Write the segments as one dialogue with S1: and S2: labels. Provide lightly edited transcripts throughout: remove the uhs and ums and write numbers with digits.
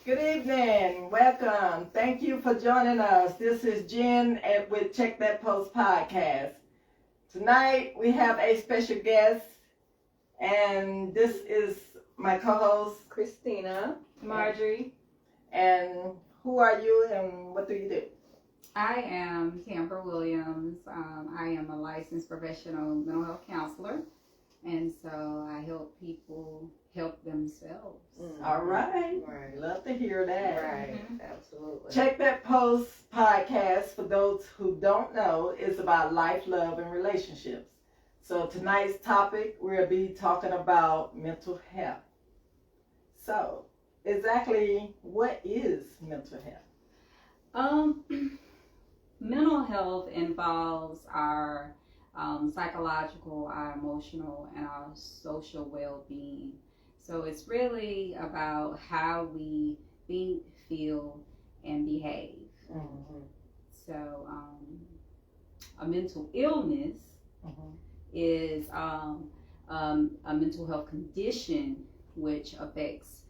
S1: Good evening. Welcome. Thank you for joining us. This is Jen with Check That Post podcast. Tonight we have a special guest, and this is my co-host
S2: Christina.
S3: Marjorie.
S1: And who are you and what do you do?
S3: I am Tambra Williams. I am a licensed professional mental health counselor, and so I help people help themselves.
S1: All right. Love to hear that.
S2: Right. Absolutely.
S1: Check That Post podcast, for those who don't know, is about life, love, and relationships. So tonight's topic, we'll be talking about mental health. So, exactly what is mental health?
S3: Mental health involves our psychological, our emotional, and our social well-being. So it's really about how we think, feel, and behave.
S1: Mm-hmm.
S3: So a mental illness is a mental health condition which affects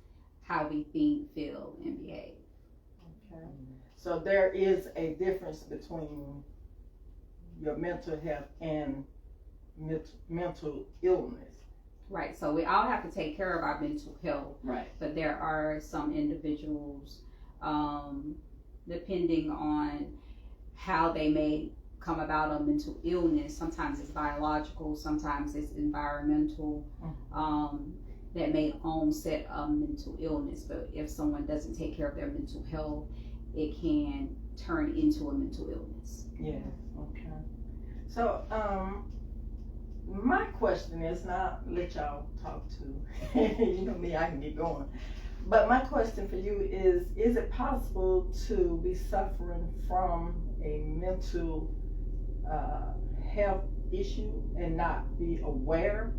S3: how we think, feel, and behave.
S1: Okay. So there is a difference between your mental health and mental illness.
S3: Right, so we all have to take care of our mental health,
S1: Right.
S3: but there are some individuals, depending on how they may come about a mental illness, sometimes it's biological, sometimes it's environmental, that may onset a mental illness. But if someone doesn't take care of their mental health, it can turn into a mental illness.
S1: Yeah. Okay. So, my question is not let y'all talk to. You know me, I can get going. But my question for you is it possible to be suffering from a mental health issue and not be aware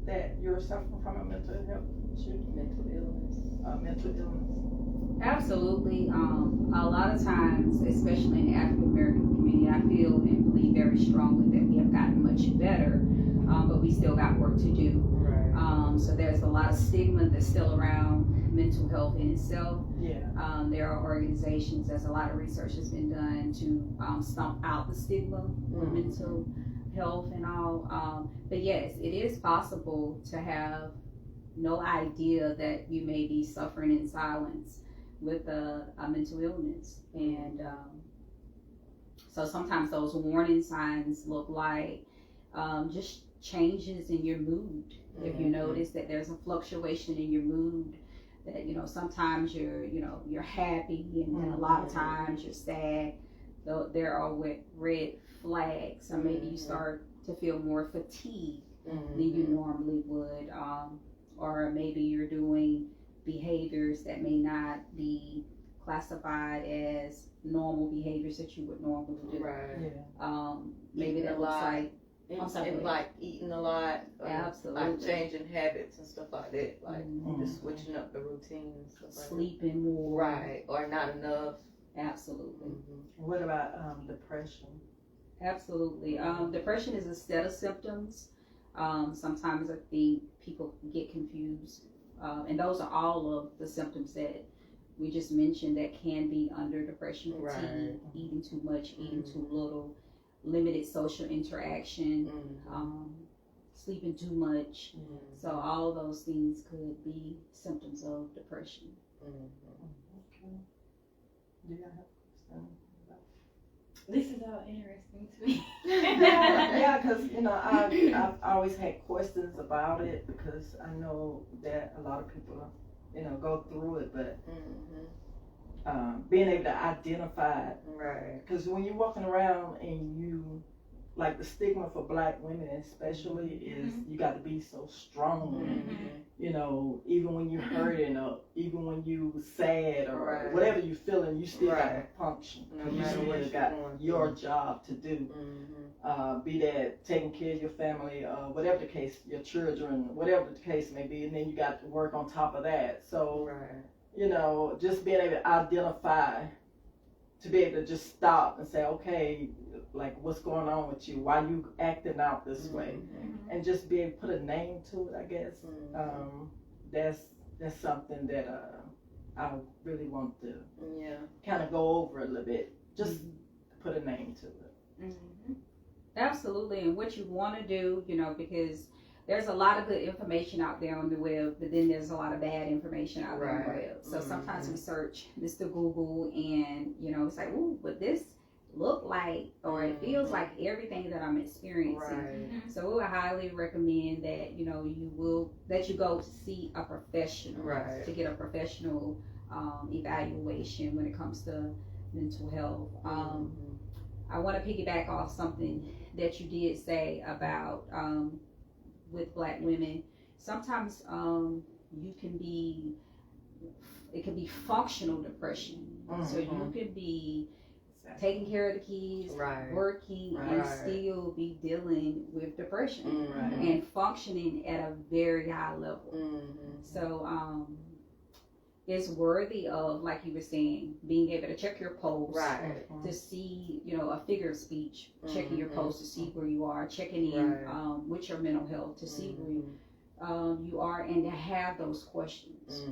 S1: that you're suffering from a mental health issue?
S2: Mental illness.
S1: Mental illness.
S3: Absolutely. A lot of times, especially in the African American community, I feel and believe very strongly that we have gotten much better, but we still got work to do.
S2: Right.
S3: So there's a lot of stigma that's still around mental health in itself.
S1: Yeah.
S3: There are organizations, there's a lot of research that's been done to stomp out the stigma of mental health and all. But yes, it is possible to have no idea that you may be suffering in silence with a mental illness. And so sometimes those warning signs look like just changes in your mood. If you notice that there's a fluctuation in your mood, that sometimes you're happy and a lot of times you're sad. So there are red flags. So maybe you start to feel more fatigued than you normally would, or maybe you're doing behaviors that may not be classified as normal behaviors that you would normally do.
S2: Right.
S1: Yeah.
S3: Maybe that looks like
S2: And like eating a lot,
S3: absolutely,
S2: like changing habits and stuff like that, like just switching up the routine and stuff like
S3: sleeping more,
S2: right, or not enough.
S3: Absolutely.
S1: What about depression?
S3: Absolutely. Depression is a set of symptoms. Sometimes I think people get confused, and those are all of the symptoms that we just mentioned that can be under depression: fatigue, eating too much, eating too little, limited social interaction, sleeping too much. So all those things could be symptoms of depression.
S1: Okay. Yeah.
S4: This is all interesting to me.
S1: Yeah, because I've always had questions about it because I know that a lot of people go through it, but being able to identify it,
S2: Right.
S1: because when you're walking around and you, like, the stigma for Black women especially is you got to be so strong, even when you're hurting or even when you sad or whatever you're feeling, you still got to function.
S2: No
S1: You
S2: matter
S1: still
S2: what you're
S1: got
S2: going
S1: your
S2: through.
S1: job to do. Be that taking care of your family, whatever the case, your children, whatever the case may be, and then you got to work on top of that. So, just being able to identify, to be able to just stop and say, okay, like, what's going on with you? Why you acting out this way? And just be able to put a name to it, I guess. That's something that I really want to
S2: Yeah.
S1: kind of go over a little bit, just put a name to it.
S3: Mm-hmm. Absolutely, and what you want to do, because there's a lot of good information out there on the web, but then there's a lot of bad information out there on the web. So sometimes we search Mr. Google, and it's like, ooh, but this look like, or it feels like everything that I'm experiencing.
S2: Right.
S3: So we would highly recommend that you go to see a professional, to get a professional evaluation when it comes to mental health. I want to piggyback off something that you did say about with Black women. Sometimes it can be functional depression. So you can be taking care of the kids, working, and still be dealing with depression and functioning at a very high level. So it's worthy of, like you were saying, being able to check your pulse, to see, a figure of speech, checking your pulse to see where you are, checking in with your mental health to see where you are, and to have those questions.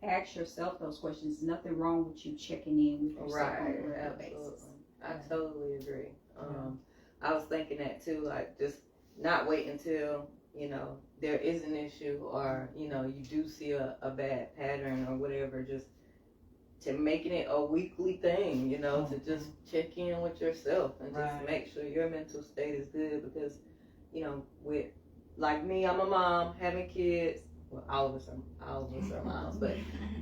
S3: Ask yourself those questions. Nothing wrong with you checking in with yourself on a regular basis.
S2: I totally agree. I was thinking that too, like just not wait until there is an issue, or you do see a bad pattern or whatever, just to making it a weekly thing, to just check in with yourself and just make sure your mental state is good, because with like me, I'm a mom having kids. Well, all of us are moms, but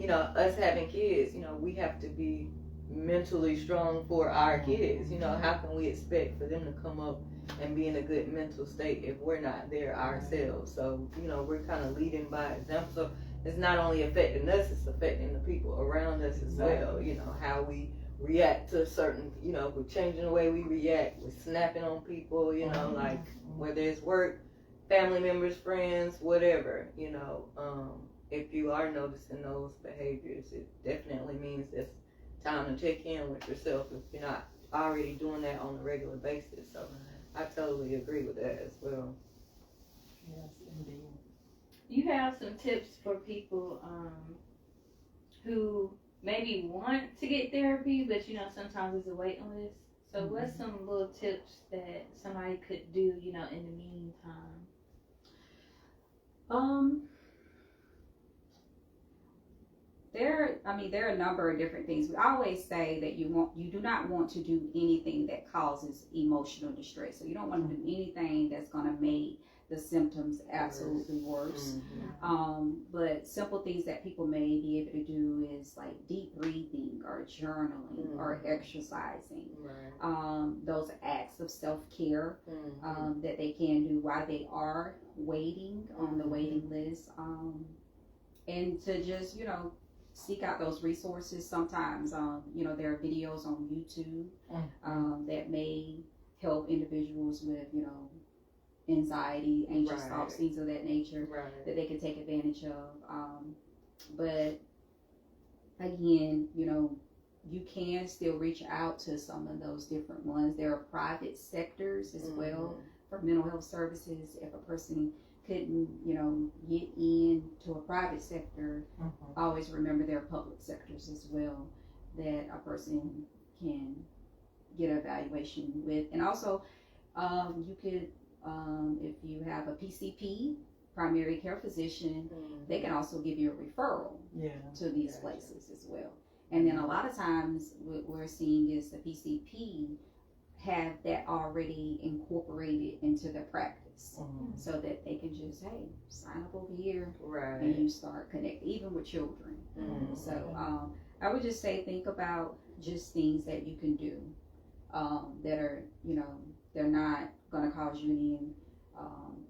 S2: us having kids, we have to be mentally strong for our kids. How can we expect for them to come up and be in a good mental state if we're not there ourselves? So we're kind of leading by example. So it's not only affecting us, it's affecting the people around us as well. How we react to certain, we're changing the way we react, we're snapping on people, like whether it's work, family members, friends, whatever, if you are noticing those behaviors, it definitely means it's time to check in with yourself if you're not already doing that on a regular basis. So I totally agree with that as well.
S1: Yes, indeed.
S4: You have some tips for people who maybe want to get therapy, but sometimes there's a waiting list. So what's some little tips that somebody could do, in the meantime?
S3: There are a number of different things. We always say that you do not want to do anything that causes emotional distress. So you don't want to do anything that's going to make the symptoms absolutely worse. But simple things that people may be able to do is like deep breathing or journaling or exercising. Those acts of self-care that they can do while they are waiting on the waiting list. And to just, seek out those resources. Sometimes, there are videos on YouTube that may help individuals with, anxiety, anxious thoughts, things of that nature that they can take advantage of. But again, you can still reach out to some of those different ones. There are private sectors as well for mental health services. If a person couldn't, get into a private sector, always remember there are public sectors as well that a person can get an evaluation with. And also, you could, if you have a PCP, primary care physician, they can also give you a referral to these places as well. And then a lot of times what we're seeing is the PCP have that already incorporated into their practice, so that they can just, hey, sign up over here, and you start connecting, even with children. So I would just say, think about just things that you can do that are, they're not going to cause you any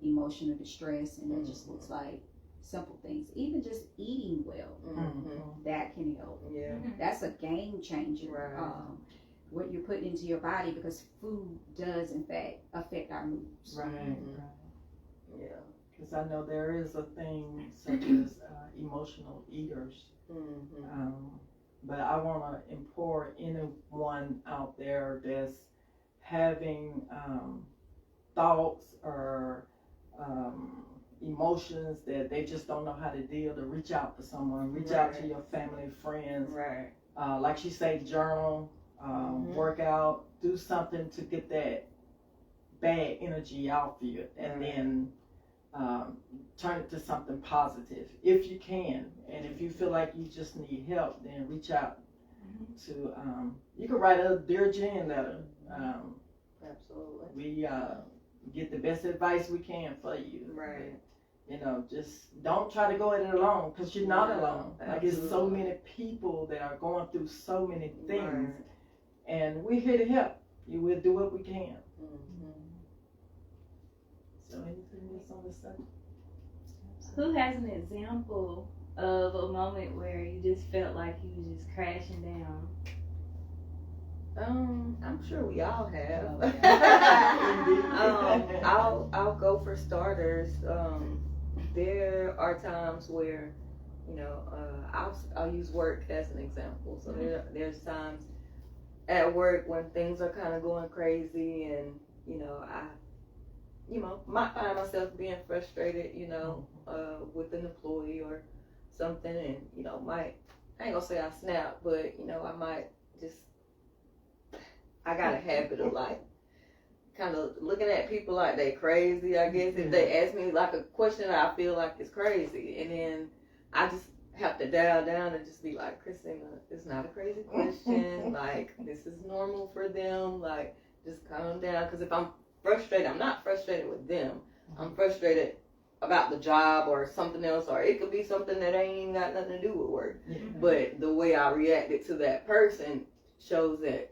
S3: emotional distress, and it just looks like simple things. Even just eating well, that can help. That's a game changer. What you're putting into your body, because food does in fact affect our moods.
S1: Because I know there is a thing such as emotional eaters. But I want to implore anyone out there that's having thoughts or emotions that they just don't know how to deal, to reach out to someone, reach out to your family, friends.
S2: Right.
S1: Like she said, journal, work out, do something to get that bad energy out for you, and then turn it to something positive if you can. And if you feel like you just need help, then reach out to, you can write a Dear Jen letter.
S2: Absolutely.
S1: We get the best advice we can for you.
S2: Right.
S1: You know, just don't try to go at it alone, because you're not alone. Like, it's so many people that are going through so many things, and we're here to help. You will do what we can. So anything else on this subject?
S4: Who has an example of a moment where you just felt like you were just crashing down?
S2: I'm sure we all have.
S1: Indeed.
S2: I'll go for starters. There are times where, you know, I'll use work as an example. So there's times at work when things are kind of going crazy, and I might find myself being frustrated, with an employee or something, and I ain't gonna say I snap, but I might just, I got a habit of like kind of looking at people like they crazy, I guess, if they ask me like a question that I feel like is crazy, and then I just have to dial down and just be like, Christina, it's not a crazy question, like this is normal for them, like just calm down, because if I'm frustrated, I'm not frustrated with them, I'm frustrated about the job or something else, or it could be something that ain't even got nothing to do with work, but the way I reacted to that person shows that,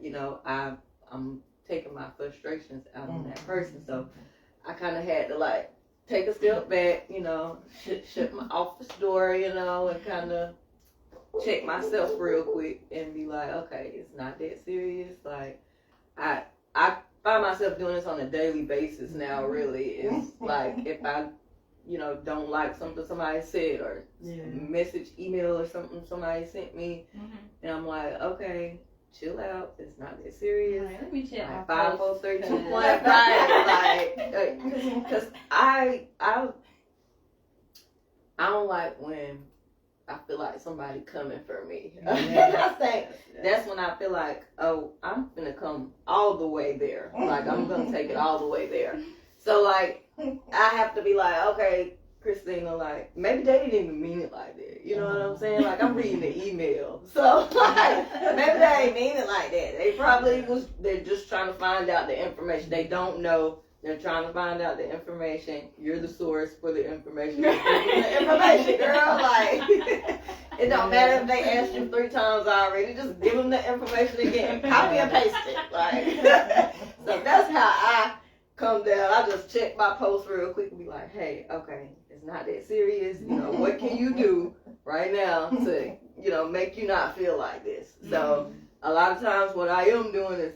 S2: I'm taking my frustrations out on that person. So I kind of had to like take a step back, shut my office door, and kind of check myself real quick and be like, okay, it's not that serious. Like I find myself doing this on a daily basis now, really. It's like if I don't like something somebody said, or message, email, or something somebody sent me, and I'm like, okay, chill out. It's not that serious.
S4: Right, let me check
S2: like
S4: my
S2: 5, 4, 3, 2, 1, right? Like, because I don't like when I feel like somebody coming for me. I think that's when I feel like, oh, I'm gonna come all the way there. Like I'm gonna take it all the way there. So like I have to be like, okay, Christina, like maybe they didn't even mean it like that. You know what I'm saying? Like I'm reading the email, so like, maybe they ain't mean it like that. They probably they're just trying to find out the information. They don't know. They're trying to find out the information. You're the source for the information. The information, girl. Like it don't matter if they asked you 3 times already. Just give them the information again. Copy and paste it. Like so that's how I come down. I just check my post real quick and be like, hey, okay, it's not that serious. What can you do right now to, make you not feel like this? So a lot of times what I am doing is,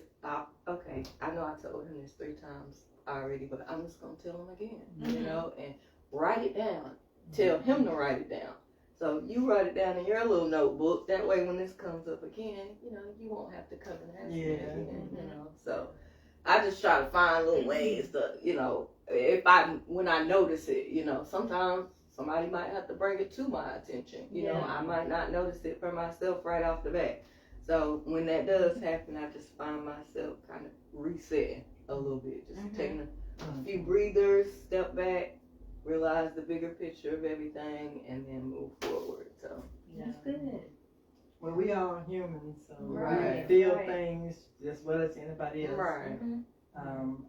S2: okay, I know I told him this 3 times already, but I'm just going to tell him again, and write it down. Tell him to write it down. So you write it down in your little notebook. That way when this comes up again, you won't have to come and ask me again, So I just try to find little ways to, when I notice it, sometimes somebody might have to bring it to my attention. I might not notice it for myself right off the bat. So when that does happen, I just find myself kind of resetting a little bit, just taking a few breathers, step back, realize the bigger picture of everything, and then move forward. So
S4: that's good.
S1: Well, we all humans, so
S2: Right.
S1: we feel things just well as anybody else.
S2: right,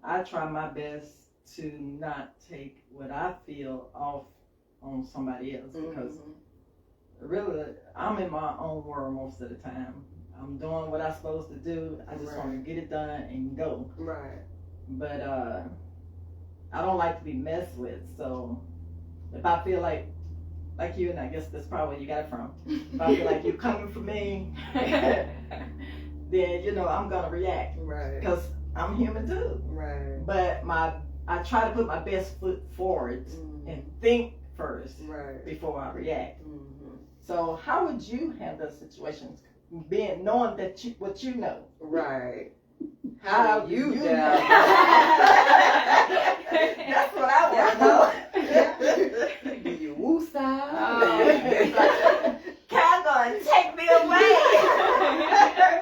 S1: I try my best to not take what I feel off on somebody else, because really I'm in my own world most of the time. I'm doing what I'm supposed to do. I just want to get it done and go.
S2: right,
S1: But I don't like to be messed with. So if I feel like you, and I guess that's probably where you got it from. If I feel like you're coming for me, then I'm gonna react,
S2: right,
S1: because I'm human too.
S2: right,
S1: But I try to put my best foot forward and think first
S2: right,
S1: before I react. So how would you handle situations, knowing that what you know?
S2: right.
S1: How
S2: do you
S1: do
S2: down?
S1: That's what I want to know.
S2: Kyle, take me away.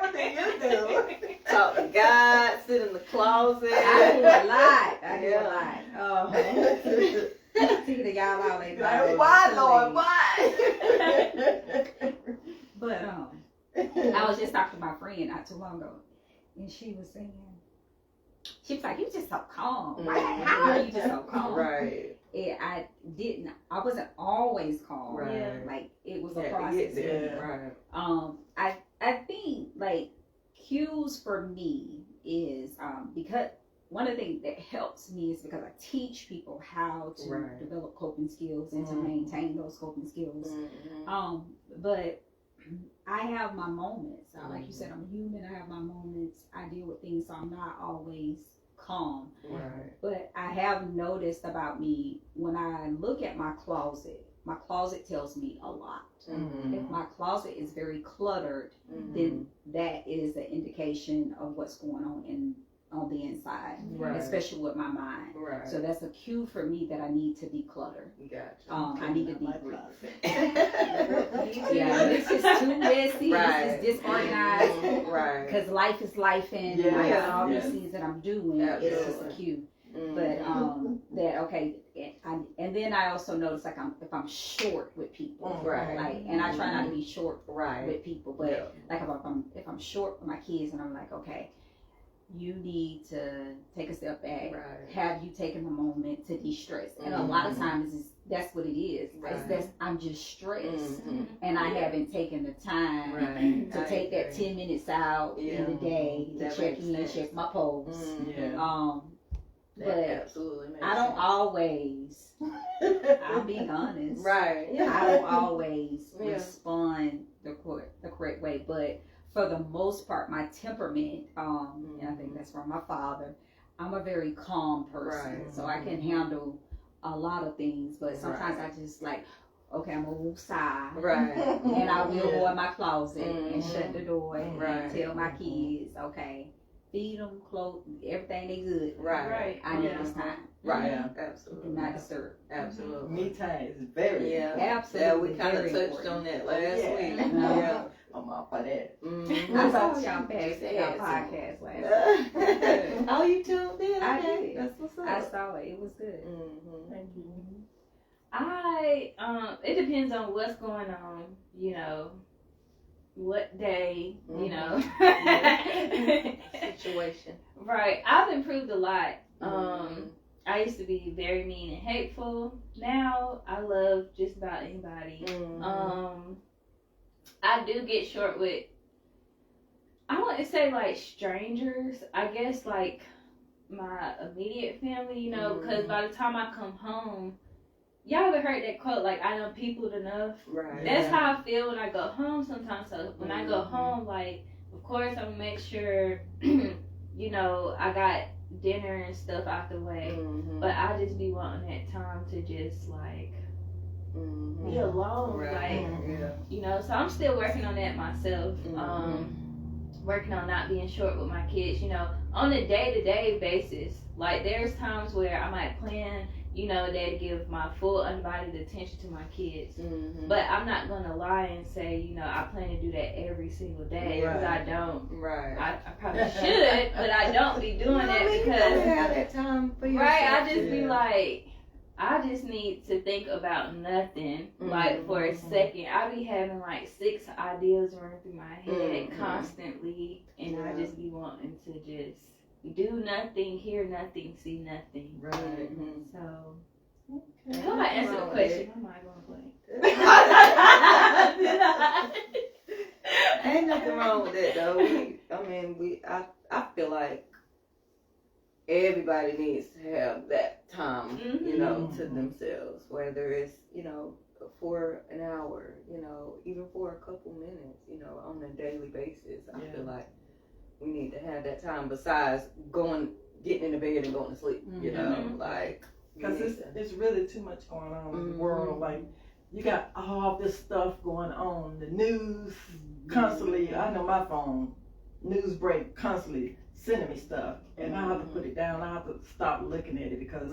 S2: What do you do? Talk to God, sit in the closet.
S3: I do a lot. See the y'all all they
S2: Why, Lord? Why?
S3: But I was just talking to my friend not too long ago, and she was like, "You just so calm. Right? How are you just so calm?"
S2: Right.
S3: And I wasn't always calm.
S2: Right.
S3: Like it was a process.
S2: Right.
S3: I think like cues for me is because one of the things that helps me is because I teach people how to develop coping skills and to maintain those coping skills. But I have my moments. Like you said, I'm human. I have my moments. I deal with things, so I'm not always calm.
S2: Right.
S3: But I have noticed about me when I look at my closet tells me a lot. If my closet is very cluttered, then that is an indication of what's going on on the inside, especially with my mind.
S2: Right.
S3: So that's a cue for me that I need to declutter.
S2: Gotcha.
S3: I need to debrief.
S2: Yeah,
S3: it's just too messy.
S2: Right.
S3: It's disorganized.
S2: Right.
S3: Because life is life, and I got all these things that I'm doing.
S2: Absolutely.
S3: It's just a cue. But that okay, and then I also notice like if I'm short with people,
S2: Right.
S3: Like, and I try not to be short
S2: Right.
S3: with people, but like if I'm short with my kids, and I'm like, okay, you need to take a step back.
S2: Right.
S3: Have you taken a moment to de-stress? And a lot of times that's what it is.
S2: Right.
S3: I'm just stressed, and I haven't taken the time to take that 10 minutes out in the day to check in, check my pulse. But
S2: absolutely makes
S3: I don't
S2: sense.
S3: always. I'm being honest.
S2: Right.
S3: I don't always respond the correct way, but for the most part, my temperament, and I think that's from my father, I'm a very calm person, so I can handle a lot of things. But sometimes I just like, okay, I'm gonna woo sigh, and I will go in my closet and shut the door and tell my kids, okay, feed them, clothe, everything they good.
S2: Right.
S3: I need this time.
S2: Right.
S1: Yeah.
S2: Absolutely.
S3: Do not disturb.
S2: Absolutely.
S1: Me time is very
S3: absolutely.
S2: Yeah, we kind of
S3: very
S2: touched
S3: important.
S2: on that last week.
S1: Yeah. I'm all for that.
S3: I saw y'all back at our podcast last week.
S2: Oh, you tuned in?
S3: I
S2: Okay.
S3: did.
S2: That's what's up.
S3: I saw it. It was good.
S1: Thank you.
S4: It depends on what's going on, what day,
S2: Situation.
S4: Right. I've improved a lot. I used to be very mean and hateful. Now I love just about anybody. I do get short with, I wouldn't say like strangers, I guess like my immediate family, because by the time I come home, y'all ever heard that quote, like, I done peopled enough?
S2: Right.
S4: That's how I feel when I go home sometimes. So when I go home, like, of course I'm gonna make sure, I got dinner and stuff out the way. But I just be wanting that time to just, like, be alone. Like, so I'm still working on that myself. Working on not being short with my kids, on a day-to-day basis. Like, there's times where I might plan, to give my full undivided attention to my kids. But I'm not going to lie and say, I plan to do that every single day, because I don't.
S2: Right.
S4: I probably should, but I don't be doing that because.
S2: You have that time for yourself.
S4: Right, I just be like, I just need to think about nothing, like, for a second. I be having, like, 6 ideas running through my head constantly, and I just be wanting to just do nothing, hear nothing, see nothing.
S1: Right.
S4: So,
S1: Okay.
S4: how do I answer the question? I'm not going blank.
S2: Ain't nothing wrong with that, though. I feel like everybody needs to have that time, to themselves, whether it's, for an hour, even for a couple minutes, on a daily basis. I feel like we need to have that time besides getting in the bed and going to sleep, like.
S1: Because it's really too much going on in the world. Like, you got all this stuff going on. The news constantly, I know my phone, news break constantly sending me stuff. And I have to put it down. I have to stop looking at it because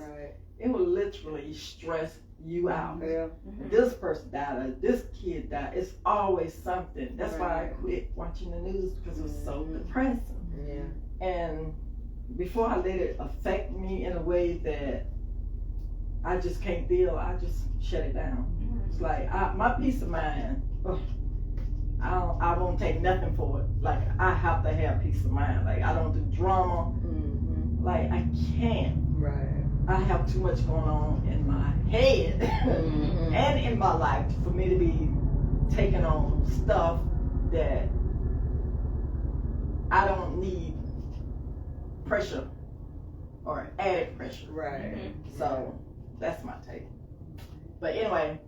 S1: it will literally stress you out.
S2: Yeah.
S1: This person died, or this kid died. It's always something. That's why I quit watching the news, because it was so depressing.
S2: Yeah.
S1: And before I let it affect me in a way that I just can't deal, I just shut it down. It's like my peace of mind. I won't take nothing for it. Like, I have to have peace of mind. Like, I don't do drama. Like, I can't.
S2: Right.
S1: I have too much going on in my head and in my life for me to be taking on stuff that I don't need pressure or added pressure.
S2: Right.
S1: So that's my take. But anyway,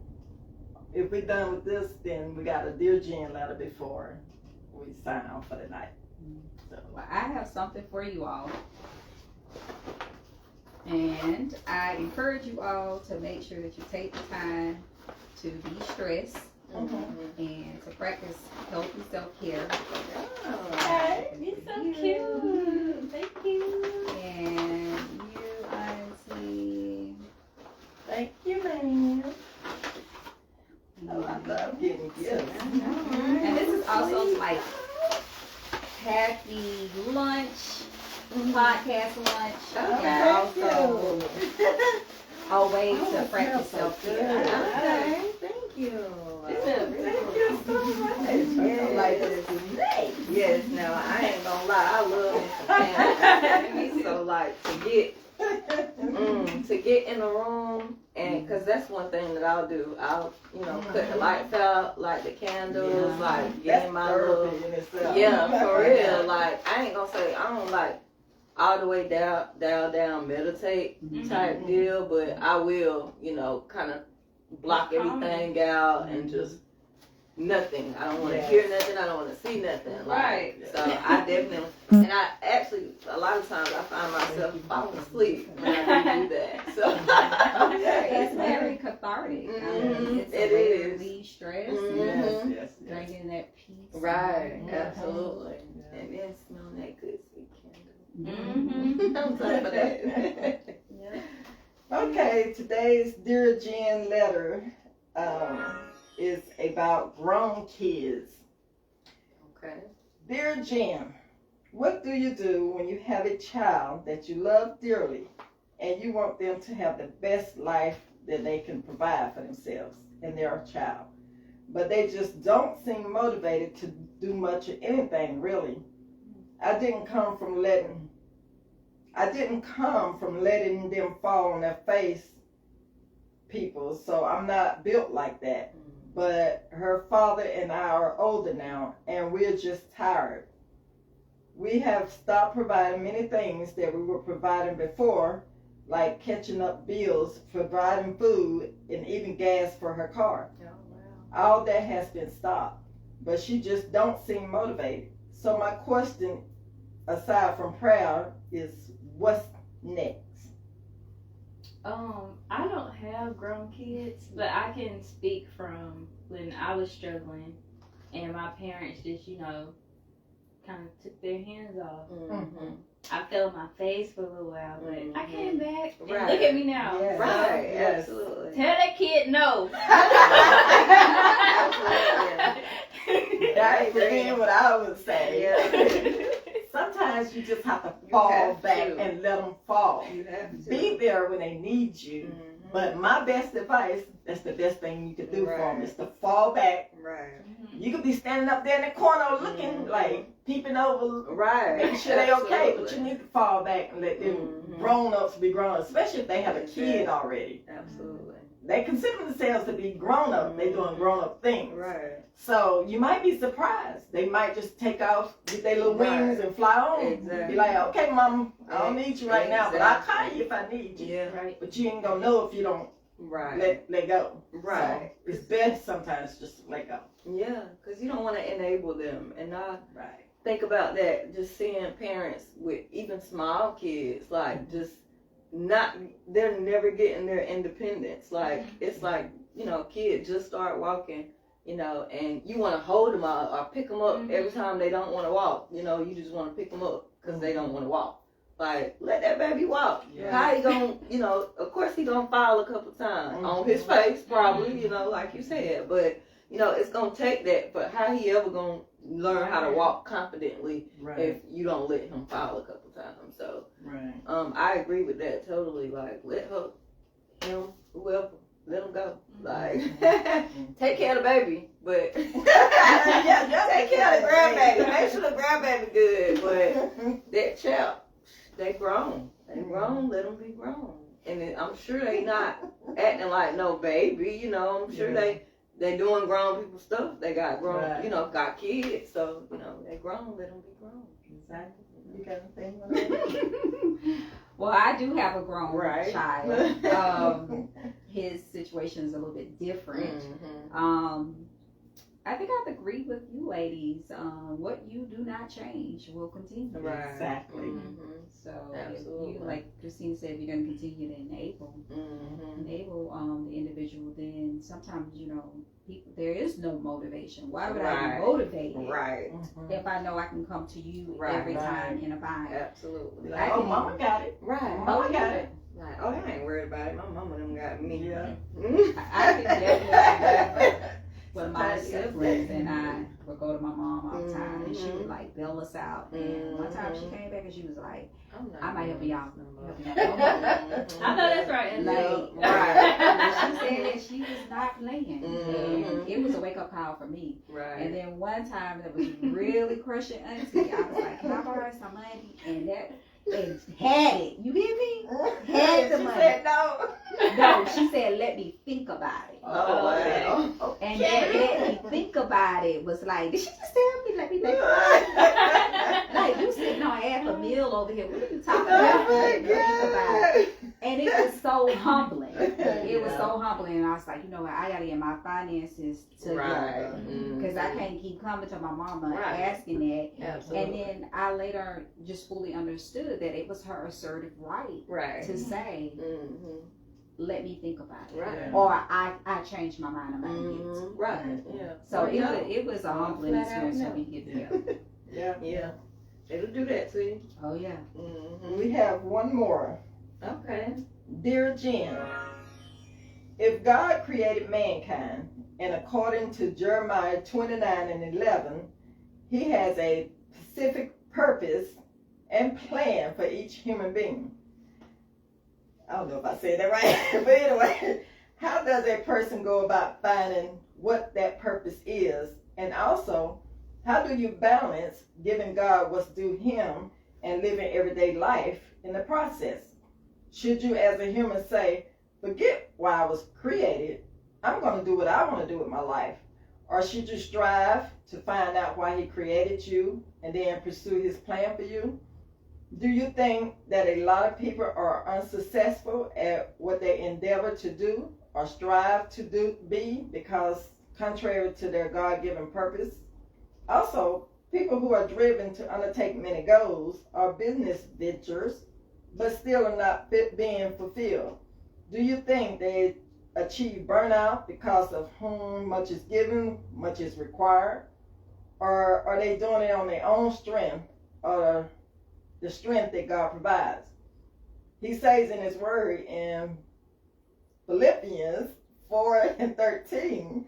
S1: if we're done with this, then we got a Dear Jen letter before we sign off for the night. So,
S3: Well, I have something for you all. And I encourage you all to make sure that you take the time to de-stress and to practice healthy self-care.
S4: Okay, you're so cute. Thank you.
S3: And you, Auntie.
S1: thank you, man. Oh, I love getting gifts.
S3: And this is also like happy lunch, podcast lunch, and also a way to practice self-care.
S2: Okay. Thank you.
S1: Thank you so much. I like this today.
S2: Yes, now I ain't gonna lie, I love me some family. So like to get in the room, and cause that's one thing that I'll do. I'll cut the lights out, light the candles, like get in my little for real. Like I ain't gonna say I don't like all the way down meditate type deal, but I will kind of block everything out and just nothing. I don't want to hear nothing. I don't want to see nothing.
S4: Right.
S2: So I definitely, and I actually, a lot of times I find myself falling asleep when I do that. So
S3: It's very cathartic. It's
S2: It
S3: a way to
S2: is.
S3: relieve stress
S1: Yes.
S3: bringing that peace.
S2: right,
S3: and
S2: absolutely. And then smell that good sweet
S4: Mm-hmm.
S2: candle. I'm sorry for that.
S1: Okay, today's Dear Jen letter is about grown kids.
S2: Okay.
S1: Dear Jen, what do you do when you have a child that you love dearly and you want them to have the best life that they can provide for themselves and their child, but they just don't seem motivated to do much of anything, really? I didn't come from letting them fall on their face, people, so I'm not built like that. But her father and I are older now, and we're just tired. We have stopped providing many things that we were providing before, like catching up bills, providing food, and even gas for her car.
S2: Oh, wow.
S1: All that has been stopped, but she just don't seem motivated. So my question, aside from prayer, is what's next?
S4: I don't have grown kids, but I can speak from when I was struggling and my parents just, kind of took their hands off.
S2: Mm-hmm.
S4: I fell on my face for a little while, but I came back and
S2: Right.
S4: look at me now.
S1: Yeah.
S2: Right,
S1: Yes.
S2: absolutely.
S4: Tell that kid no.
S2: Absolutely.
S1: That's again what I would say.
S2: Yeah.
S1: Sometimes you just have to fall
S2: have
S1: back
S2: to.
S1: and let them fall.
S2: You have to.
S1: Be there when they need you.
S2: Mhm.
S1: But my best advice, that's the best thing you can do for them,
S2: Right.
S1: is to fall back.
S2: Right.
S1: You could be standing up there in the corner looking, like, peeping over,
S2: Right.
S1: making sure they're okay, but you
S2: Absolutely.
S1: need to fall back and let them
S2: Mhm.
S1: grown-ups be grown-ups, especially if they have a kid already.
S2: Absolutely.
S1: They consider themselves to be grown-up. They're doing grown-up things.
S2: Right.
S1: So you might be surprised. They might just take off with their little
S2: Right.
S1: wings and fly on.
S2: Exactly.
S1: Be like, okay, mom, I don't need you right now, but I'll call you if I need you.
S2: Yeah.
S4: Right.
S1: But you ain't gonna know if you don't
S2: Right.
S1: let go.
S2: Right.
S1: So it's best sometimes just to let go.
S2: Yeah, because you don't want to enable them. And I
S1: Right.
S2: think about that, just seeing parents with even small kids, like just they're never getting their independence. Like, it's like, kids just start walking, and you want to hold them or pick them up every time they don't want to walk. You just want to pick them up because they don't want to walk. Like, let that baby walk.
S1: Yeah.
S2: How he gonna, of course he gonna fall a couple times on his face, probably, like you said. But, it's gonna take that. But how he ever gonna learn how to walk confidently if you don't let him fall a couple times? So, I agree with that totally. Like, let whoever, let him go. Like, take care of the baby, but take care of the grandbaby. Make sure the grandbaby good. But that child, they grown. Let them be grown. And then I'm sure they not acting like no baby. I'm sure they doing grown people stuff. They got grown, got kids. So they grown. Let them be grown.
S1: Exactly. You got anything on that?
S3: Well, I do have a grown child. His situation is a little bit different. I think I'd agree with you ladies. What you do not change will continue.
S2: Right.
S1: Exactly.
S3: So
S2: absolutely.
S3: if you, like Christina said, if you're going to continue to enable the individual, then sometimes, people, there is no motivation. Why would I be motivated?
S2: Right.
S3: If I know I can come to you every time in a bind.
S2: Absolutely.
S1: Like, mama got it.
S2: Right.
S1: Mama got it.
S2: Like, I ain't worried about it. My mama them got me.
S1: Yeah.
S3: I can definitely remember when my siblings and I would go to my mom all the time, and she would like bail us out. And one time she came back and she was like, "I might help y'all."
S4: I know that's right.
S3: She said that she was not playing, and it was a wake up call for me.
S2: Right.
S3: And then one time that was really crushing auntie, I was like, "Can I borrow some money?" And had it. You hear me? Had the money.
S2: Said no.
S3: No, she said, "Let me think about it."
S2: Oh, wow.
S3: And that let me think about it was like, did she just tell me, let me think about it? Like, you sitting on half a meal over here. What are you talking about? Let me think about it. And it was so humbling. It was so humbling. And I was like, you know what? I got to get my finances together. Because I can't keep coming to my mama asking that.
S2: Absolutely.
S3: And then I later just fully understood that it was her assertive right to say, let me think about it.
S2: Right.
S3: Or I changed my mind about it.
S2: Right. Yeah.
S3: So it was a humbling experience when we get together.
S2: Yeah. It'll do that to you.
S3: Oh, yeah.
S1: We have one more.
S2: Okay.
S1: Dear Jen, if God created mankind, and according to Jeremiah 29:11, he has a specific purpose and plan for each human being. I don't know if I said that right, but anyway, how does a person go about finding what that purpose is? And also, how do you balance giving God what's due him and living everyday life in the process? Should you as a human say, forget why I was created, I'm going to do what I want to do with my life? Or should you strive to find out why he created you and then pursue his plan for you? Do you think that a lot of people are unsuccessful at what they endeavor to do or strive to be because contrary to their God-given purpose? Also, people who are driven to undertake many goals or business ventures but still are not being fulfilled. Do you think they achieve burnout because of whom much is given, much is required? Or are they doing it on their own strength or the strength that God provides? He says in his word in Philippians 4:13,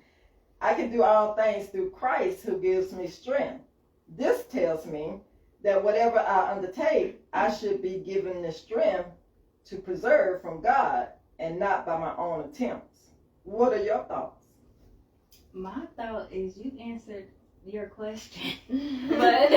S1: I can do all things through Christ who gives me strength. This tells me that whatever I undertake, I should be given the strength to preserve from God and not by my own attempts. What are your thoughts?
S4: My thought is you answered your question.
S1: But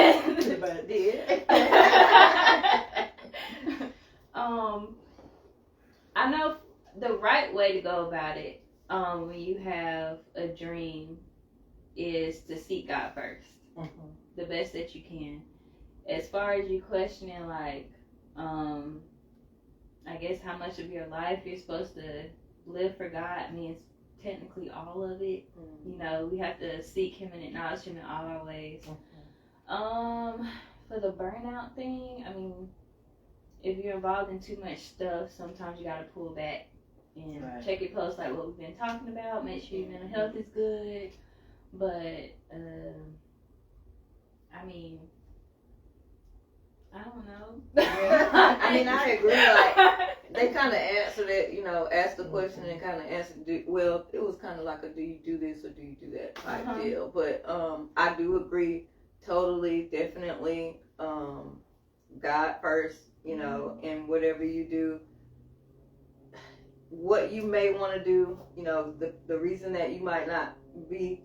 S4: I know the right way to go about it when you have a dream is to seek God first. The best that you can. As far as you questioning, like, I guess how much of your life you're supposed to live for God, I mean, it's technically all of it. You know, we have to seek him and acknowledge him in all our ways. For the burnout thing, I mean, if you're involved in too much stuff, sometimes you got to pull back and check your pulse, like what we've been talking about, make sure your mental health is good. But, I mean, I don't know.
S2: Yeah. I mean, I agree. Like, they kind of answered it, you know, asked the question and kind of answered it. Well, it was kind of like a do you do this or do you do that type deal. But I do agree totally, definitely, God first, you know, and whatever you do, what you may want to do, you know, the reason that you might not be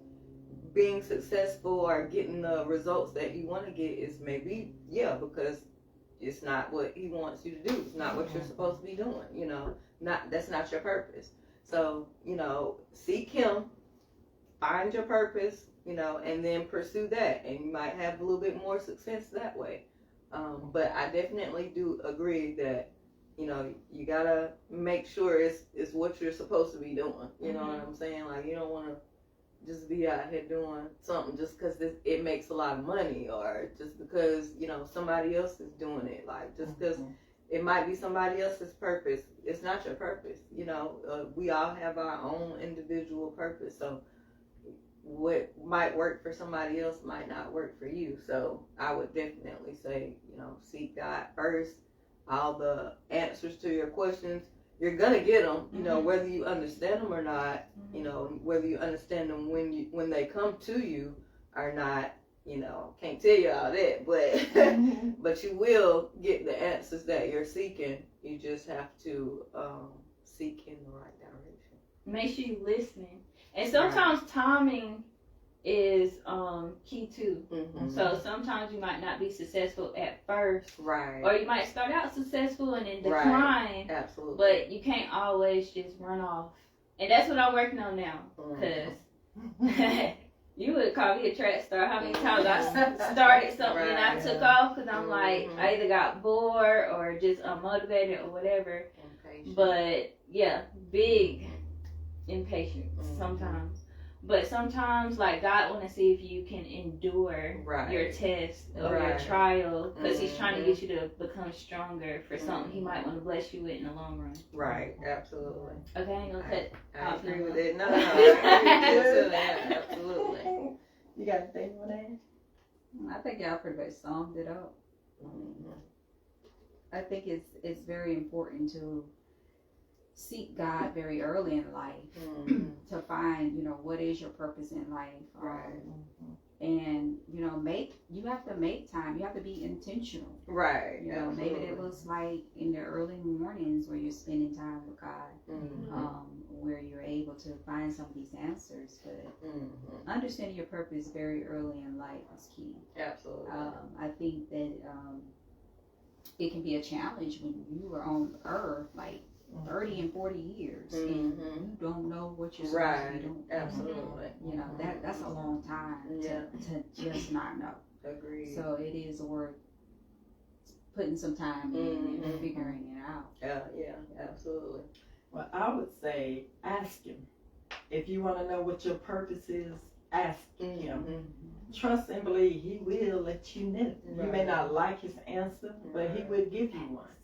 S2: being successful or getting the results that you want to get is maybe, because it's not what he wants you to do. It's not what you're supposed to be doing, you know, that's not your purpose. So, you know, seek him, find your purpose, you know, and then pursue that, and you might have a little bit more success that way. But I definitely do agree that, you know, you gotta make sure it's what you're supposed to be doing. You know what I'm saying? Like, you don't want to just be out here doing something just because it makes a lot of money, or just because, you know, somebody else is doing it. Like, just because it might be somebody else's purpose, it's not your purpose. You know, we all have our own individual purpose. So what might work for somebody else might not work for you. So I would definitely say, you know, seek God first. All the answers to your questions, you're gonna get them, you know, whether you understand them or not, you know, whether you understand them when they come to you or not, you know, can't tell you all that, but but you will get the answers that you're seeking. You just have to seek in the right direction.
S4: Make sure you're listening. And sometimes timing is key too. So sometimes you might not be successful at first,
S2: right? Or
S4: you might start out successful and then decline.
S2: Absolutely.
S4: But you can't always just run off. And that's what I'm working on now. Because you would call me a track star. How many times I started something and I took off because I'm like, I either got bored or just unmotivated or whatever. Impatient. But yeah, big impatient sometimes. But sometimes, like, God want to see if you can endure your test or your trial, because He's trying to get you to become stronger for something He might want to bless you with in the long run.
S2: Right, absolutely.
S4: Okay, I ain't gonna cut.
S2: I agree with it. No, I agree with that. Absolutely.
S1: You got anything you want to add?
S3: I think y'all pretty much summed it up. I think it's very important to seek God very early in life to find, you know, what is your purpose in life. And, you know, you have to make time. You have to be intentional.
S2: Right.
S3: You know, maybe it looks like in the early mornings where you're spending time with God, where you're able to find some of these answers. But understanding your purpose very early in life is key.
S2: Absolutely.
S3: I think that it can be a challenge when you are on earth, like 30 and 40 years, and you don't know what you're supposed to be doing.
S2: Absolutely.
S3: You know, that's a long time to just not know.
S2: Agreed.
S3: So it is worth putting some time in and figuring it out.
S2: Yeah, absolutely.
S1: Well, I would say ask Him. If you want to know what your purpose is, ask Him. Trust and believe He will let you know. You may not like His answer, but He will give you one.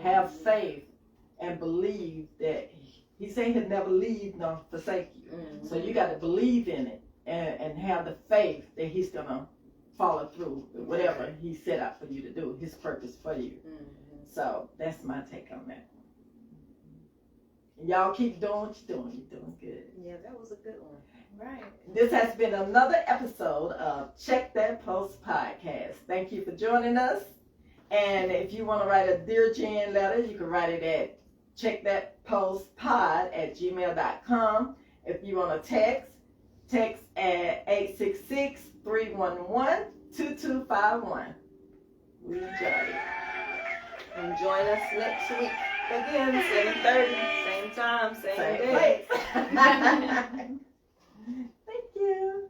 S1: Have faith and believe that He said He'll never leave nor forsake you. So you got to believe in it and have the faith that He's going to follow through with whatever He set out for you to do, His purpose for you. So that's my take on that. Y'all keep doing what you're doing. You're doing good.
S2: Yeah, that was a good one.
S1: Right. This has been another episode of Check That Post podcast. Thank you for joining us. And if you want to write a Dear Jen letter, you can write it at checkthatpostpod@gmail.com. If you want to text at 866-311-2251. We enjoy it.
S2: And join us next week again, 7:30, same time, same day.
S1: Place. Thank you.